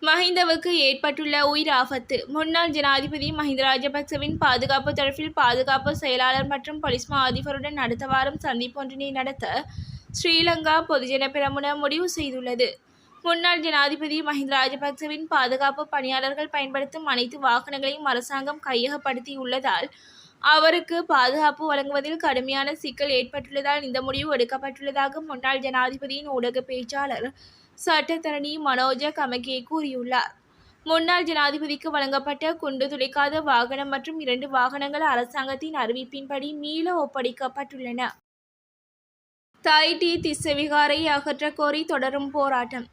மஹிந்தவுக்கு ஏற்பட்டுள்ள உயிர் ஆபத்து. முன்னாள் ஜனாதிபதி மஹிந்த ராஜபக்சவின் பாதுகாப்பு தொடர்பில் பாதுகாப்பு செயலாளர் மற்றும் பொலிஸ் மா அதிபருடன் அடுத்த வாரம் சந்திப்பொன்றினை நடத்த ஸ்ரீலங்கா பொதுஜன பெரமுன முடிவு செய்துள்ளது. முன்னாள் ஜனாதிபதி மஹிந்த ராஜபக்சவின் பாதுகாப்பு பணியாளர்கள் பயன்படுத்தும் அனைத்து வாகனங்களையும் அரசாங்கம் கையகப்படுத்தியுள்ளதால் அவருக்கு பாதுகாப்பு வழங்குவதில் கடுமையான சிக்கல் ஏற்பட்டுள்ளதால் இந்த முடிவு எடுக்கப்பட்டுள்ளதாக முன்னாள் ஜனாதிபதியின் ஊடக பேச்சாளர் சட்டத்தரணி மனோஜ கமகே கூறியுள்ளார். முன்னாள் ஜனாதிபதிக்கு வழங்கப்பட்ட குண்டு துளைக்காத வாகனம் மற்றும் 2 வாகனங்கள் அரசாங்கத்தின் அறிவிப்பின்படி மீள ஒப்படைக்கப்பட்டுள்ளன. தைட்டி திஸ்ஸவிகாரை அகற்ற கோரி தொடரும் போராட்டம்.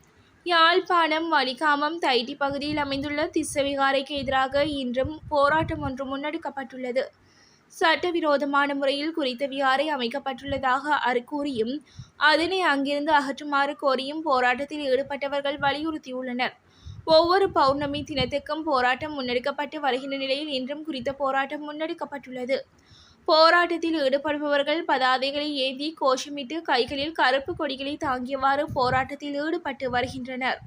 யாழ்ப்பாணம் வலிகாமம் தைட்டி பகுதியில் அமைந்துள்ள திஸ்ஸவிகாரைக்கு எதிராக இன்றும் போராட்டம் ஒன்று முன்னெடுக்கப்பட்டுள்ளது. சட்டவிரோதமான முறையில் குறித்த விகாரை அமைக்கப்பட்டுள்ளதாக கூறியும் அதனை அங்கிருந்து அகற்றுமாறு கோரியும் போராட்டத்தில் ஈடுபட்டவர்கள் வலியுறுத்தியுள்ளனர். ஒவ்வொரு பௌர்ணமி தினத்துக்கும் போராட்டம் முன்னெடுக்கப்பட்டு வருகின்ற நிலையில் இன்றும் குறித்த போராட்டம் முன்னெடுக்கப்பட்டுள்ளது. போராட்டத்தில் ஈடுபடுபவர்கள் பதாதைகளை ஏந்தி கோஷமிட்டு கைகளில் கருப்பு கொடிகளை தாங்கியவாறு போராட்டத்தில் ஈடுபட்டு வருகின்றனர்.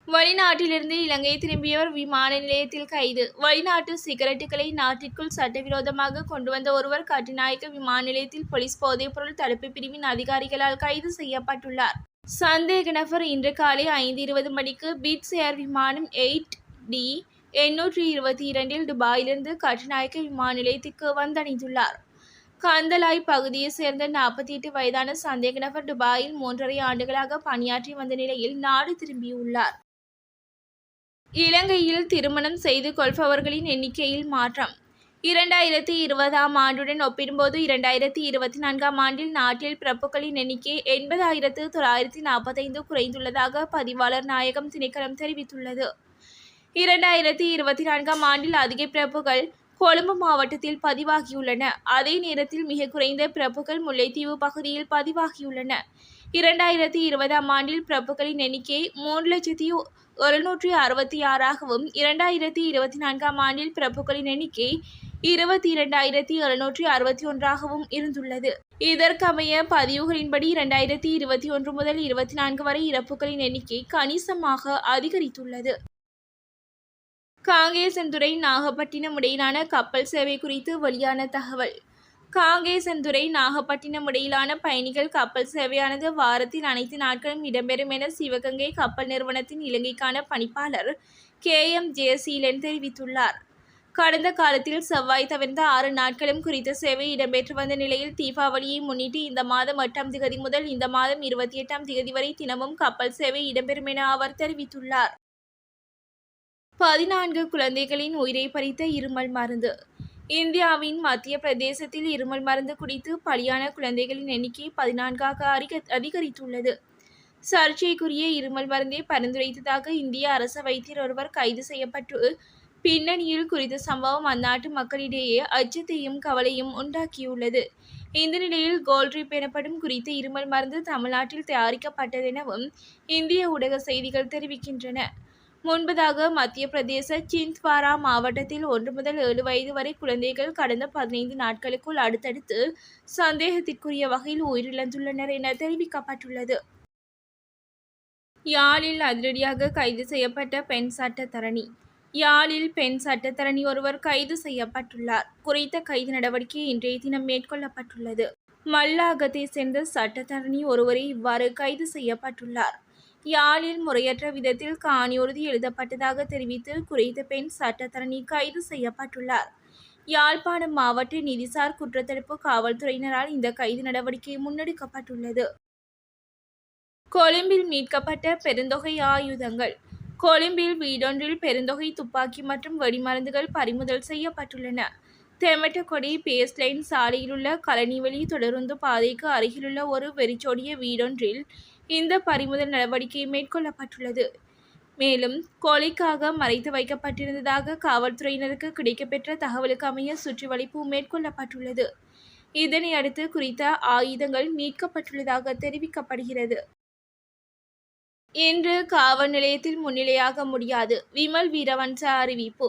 வெளிநாட்டிலிருந்து இலங்கை திரும்பியவர் விமான நிலையத்தில் கைது. வெளிநாட்டு சிகரெட்டுகளை நாட்டிற்குள் சட்டவிரோதமாக கொண்டு வந்த ஒருவர் கட்டுநாயக்க விமான நிலையத்தில் போலீஸ் போதைப்பொருள் தடுப்பு பிரிவின் அதிகாரிகளால் கைது செய்யப்பட்டுள்ளார். சந்தேக நபர் இன்று காலை 5:20 மணிக்கு பிட்ஸ் ஏர் விமானம் 8D-822 துபாயிலிருந்து கட்டுநாயக்க விமான நிலையத்திற்கு வந்தடைந்துள்ளார். கந்தலாய் பகுதியைச் சேர்ந்த 48 வயதான சந்தேக நபர் துபாயில் 3.5 ஆண்டுகளாக பணியாற்றி வந்த நிலையில் நாடு திரும்பியுள்ளார். இலங்கையில் திருமணம் செய்து கொள்பவர்களின் எண்ணிக்கையில் மாற்றம். 2020ஆம் ஆண்டுடன் ஒப்பிடும்போது 2024ஆம் ஆண்டில் நாட்டில் பிறப்புகளின் எண்ணிக்கை 80,945 குறைந்துள்ளதாக பதிவாளர் நாயகம் திணைக்களம் தெரிவித்துள்ளது. 2024ஆம் ஆண்டில் அதிக பிறப்புகள் கொழும்பு மாவட்டத்தில் பதிவாகியுள்ளன. அதே நேரத்தில் மிக குறைந்த பிறப்புகள் முல்லைத்தீவு பகுதியில் பதிவாகியுள்ளன. 2020ஆம் ஆண்டில் பிறப்புகளின் எண்ணிக்கை 3,766ஆகவும் 2024ஆம் ஆண்டில் பிறப்புகளின் எண்ணிக்கை 22,761ஆகவும் இருந்துள்ளது. இதற்கமைய பதிவுகளின்படி 2021 முதல் 24 வரை இறப்புகளின் எண்ணிக்கை கணிசமாக அதிகரித்துள்ளது. காங்கேசன்துறை நாகப்பட்டினம் இடையிலான கப்பல் சேவை குறித்து வெளியான தகவல். காங்கேசன்துறை நாகப்பட்டினம் இடையிலான பயணிகள் கப்பல் சேவையானது வாரத்தில் அனைத்து நாட்களும் இடம்பெறும் என சிவகங்கை கப்பல் நிறுவனத்தின் இலங்கைக்கான பணிப்பாளர் KM ஜெயசீலன் தெரிவித்துள்ளார். கடந்த காலத்தில் செவ்வாய் தவிர்ந்த 6 நாட்களும் குறித்த சேவை இடம்பெற்று வந்த நிலையில் தீபாவளியை முன்னிட்டு இந்த மாதம் 8ஆம் திகதி முதல் இந்த மாதம் 28ஆம் திகதி வரை தினமும் கப்பல் சேவை இடம்பெறும் என அவர் தெரிவித்துள்ளார். 14 குழந்தைகளின் உயிரை பறித்த இருமல் மருந்து. இந்தியாவின் மத்திய பிரதேசத்தில் இருமல் மருந்து குடித்து பலியான குழந்தைகளின் எண்ணிக்கை 14ஆக அதிகரித்துள்ளது. சர்ச்சைக்குரிய இருமல் மருந்தை பரிந்துரைத்ததாக இந்திய அரச வைத்தியர் ஒருவர் கைது செய்யப்பட்டு பின்னணியில் குறித்த சம்பவம் அந்நாட்டு மக்களிடையே அச்சத்தையும் கவலையும் உண்டாக்கியுள்ளது. இந்த நிலையில் கோல்ட்ரிப் எனப்படும் குறித்த இருமல் மருந்து தமிழ்நாட்டில் தயாரிக்கப்பட்டதெனவும் இந்திய ஊடக செய்திகள் தெரிவிக்கின்றன. முன்பதாக மத்திய பிரதேச சிந்த்வாரா மாவட்டத்தில் 1 முதல் 7 வயது வரை குழந்தைகள் கடந்த 15 நாட்களுக்குள் அடுத்தடுத்து சந்தேகத்திற்குரிய வகையில் உயிரிழந்துள்ளனர் என தெரிவிக்கப்பட்டுள்ளது. யாழில் அதிரடியாக கைது செய்யப்பட்ட பெண் சட்டத்தரணி. யாழில் பெண் சட்டத்தரணி ஒருவர் கைது செய்யப்பட்டுள்ளார். குறித்த கைது நடவடிக்கை இன்றைய தினம் மேற்கொள்ளப்பட்டுள்ளது. மல்லாகத்தை சேர்ந்த சட்டத்தரணி ஒருவரே இவ்வாறு கைது செய்யப்பட்டுள்ளார். யாழில் முறையற்ற விதத்தில் காணி உறுதி எழுதப்பட்டதாக தெரிவித்து குறித்த பெண் சட்டத்தரணி கைது செய்யப்பட்டுள்ளார். யாழ்ப்பாணம் மாவட்ட நிதிசார் குற்றத்தடுப்பு காவல்துறையினரால் இந்த கைது நடவடிக்கை முன்னெடுக்கப்பட்டுள்ளது. கொழும்பில் மீட்கப்பட்ட பெருந்தொகை ஆயுதங்கள். கொழும்பில் வீடொன்றில் பெருந்தொகை துப்பாக்கி மற்றும் வெடிமருந்துகள் பறிமுதல் செய்யப்பட்டுள்ளன. தெமட்டகொடி பேஸ்லைன் சாலையிலுள்ள கலனிவெளி தொடருந்து பாதைக்கு அருகிலுள்ள ஒரு வெறிச்சோடிய வீடொன்றில் இந்த பறிமுதல் நடவடிக்கை மேற்கொள்ளப்பட்டுள்ளது. மேலும் கொலைக்காக மறைத்து வைக்கப்பட்டிருந்ததாக காவல்துறையினருக்கு கிடைக்கப்பெற்ற தகவலுக்கு அமைய சுற்றிவளைப்பு மேற்கொள்ளப்பட்டுள்ளது. இதனை அடுத்து குறித்த ஆயுதங்கள் மீட்கப்பட்டுள்ளதாக தெரிவிக்கப்படுகிறது. இன்று காவல் நிலையத்தில் முன்னிலையாக முடியாது. விமல் வீரவன்ச அறிவிப்பு.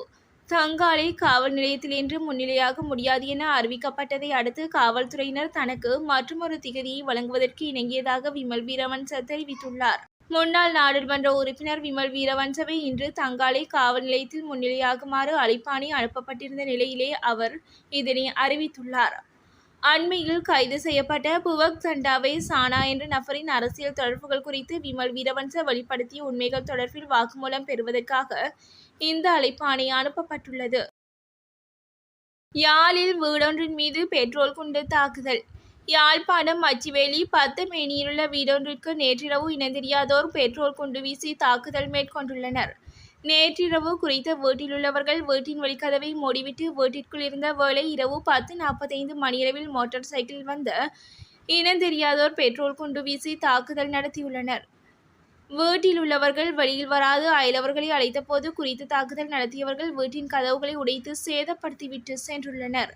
தங்காலை காவல் நிலையத்தில் இன்று முன்னிலையாக முடியாது என அறிவிக்கப்பட்டதை அடுத்து காவல்துறையினர் தனக்கு மற்றொரு திகதியை வழங்குவதற்கு இணங்கியதாக விமல் வீரவன்ச தெரிவித்துள்ளார். முன்னாள் நாடாளுமன்ற உறுப்பினர் விமல் வீரவன்சவை இன்று தங்காலை காவல் நிலையத்தில் முன்னிலையாகுமாறு அழைப்பாணை அனுப்பப்பட்டிருந்த நிலையிலே அவர் இதனை அறிவித்துள்ளார். அண்மையில் கைது செய்யப்பட்ட புவக் தண்டாவே சானா என்ற நபரின் அரசியல் தொடர்புகள் குறித்து விமல் வீரவன்ச வெளிப்படுத்திய உண்மைகள் தொடர்பில் வாக்குமூலம் பெறுவதற்காக இந்த அழைப்பாணை அனுப்பப்பட்டுள்ளது. யாழில் வீடொன்றின் மீது பெட்ரோல் குண்டு தாக்குதல். யாழ்ப்பாணம் மச்சிவேலி பத்தமேனியிலுள்ள வீடொன்றிற்கு நேற்றிரவு இனந்தெரியாதோர் பெட்ரோல் குண்டு வீசி தாக்குதல் மேற்கொண்டுள்ளனர். நேற்றிரவு குறித்த வீட்டிலுள்ளவர்கள் வீட்டின் வெளிக்கதவை மூடிவிட்டு வீட்டிற்குள் இருந்த வேளை இரவு 10:45 மணியளவில் மோட்டார் சைக்கிளில் வந்த இனந்தெரியாதோர் பெட்ரோல் குண்டு வீசி தாக்குதல் நடத்தியுள்ளனர். வீட்டில் உள்ளவர்கள் வெளியில் வராது அயலவர்களை அழைத்தபோது குறித்த தாக்குதல் நடத்தியவர்கள் வீட்டின் கதவுகளை உடைத்து சேதப்படுத்திவிட்டு சென்றுள்ளனர்.